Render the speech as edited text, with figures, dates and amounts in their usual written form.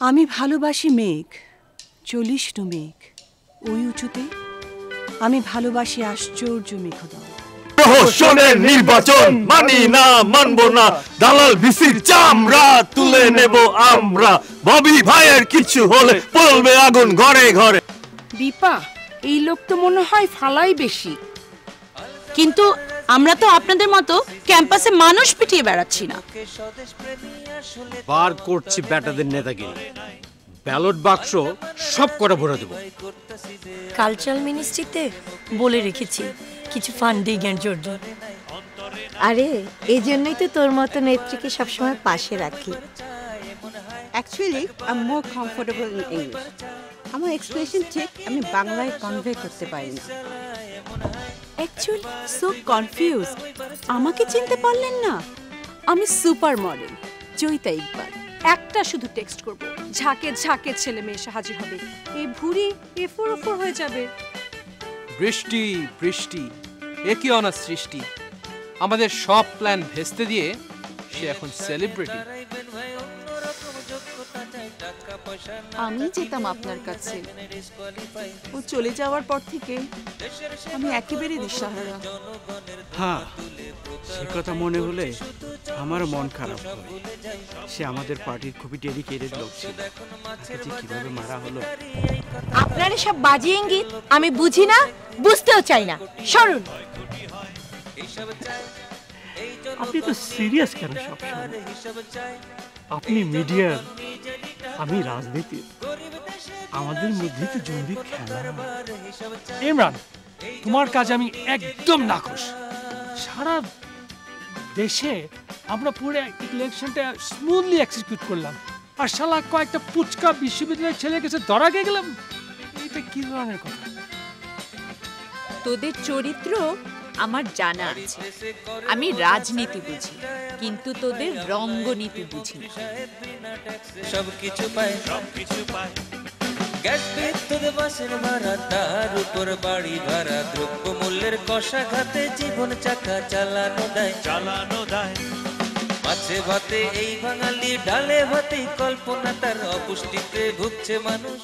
আমি ভালোবাসি মেঘ, চলিষ্ণু মেঘ, ওই উঁচুতে। আমি ভালোবাসি আশ্চর্য মেঘদল। প্রহসনের নির্বাচন মানি না, মানব না, দালাল ভিসির চামড়া তুলে নেব আমরা। ববি ভাইয়ের কিছু হলে পড়বে আগুন ঘরে ঘরে। দীপা, এই লোক তো মনে হয় ফালাই বেশি। কিন্তু আমরা তো আপনাদের মতো ক্যাম্পাসে মানুষ পিটিয়ে বেড়াচ্ছি না। বার করছি ব্যাটাদের নেতাগিরি। ব্যালট বাক্স সব কটা ভরে দেব। কালচারাল মিনিস্ট্রিতে বলে রেখেছি কিছু ফান্ডিং এর জন্য। আরে এই জন্যই তো তোর মতো নেত্রীকে সবসময় পাশে রাখি। Actually I am more comfortable in English. আমার এক্সপ্রেশন ঠিক আমি বাংলায় কনভে করতে পারি না। Actually so confused. আমাকে চিনতে পারলেন না? আমি সুপার মডেল জয়িতা ইকবাল। একটা শুধু টেক্সট করব, ঝাঁকে ঝাঁকে ছেলে মেয়ে এসে হাজির হবে। এই ভুঁড়ি এফোর ওফোর হয়ে যাবে। বৃষ্টি বৃষ্টি, এ কি অনার সৃষ্টি। আমাদের সব প্ল্যান ভেস্তে দিয়ে সে এখন সেলিব্রিটি। আমি যেতাম আপনার কাছে, ও চলে যাওয়ার পর থেকে আমি একেবারে দিশাহারা। হ্যাঁ, সে কথা মনে হলে আমার মন খারাপ হয়। সে আমাদের পার্টির খুবই ডেডিকেটেড লোক ছিল। তাকে যে কিভাবে মারা হলো। আপনারা সব বাজে ইঙ্গিত আমি বুঝি না, বুঝতেও চাই না। সরুন। আপনি তো সিরিয়াস কেন সবসময়? আপনি মিডিয়ার, আমি রাজনীতি, আমাদের মধ্যে তো জঙ্গি খেলা। ইমরান, তোমার কাজ আমি একদম নাখুশ। সারা দেশে আমরা পুরো ইলেকশনটা স্মুথলি এক্সিকিউট করলাম, আর শালা কয়েকটা পুচকা বিশ্ববিদ্যালয়ের ছেলে কাছে ধরা গিয়ে গেলাম। এটা কি ধরনের কথা? তোদের চরিত্র আমার জানা আছে। আমি রাজনীতি বুঝি, কিন্তু তোদের রঙ্গনীতি বুঝি না। সবকিছু পায়, সবকিছু পায়। গ্যাস বিদ্যুৎ বাসের ভাড়া, তার উপর বাড়ি ভাড়া, দ্রব্য মূল্যের কষাঘাতে জীবন চাকা চালানো দেয়, চালানো দেয়। মাছে ভাতে এই বাঙালি, ডালে ভাতে কল্পনা, তার অপুষ্টিতে ভুগছে মানুষ।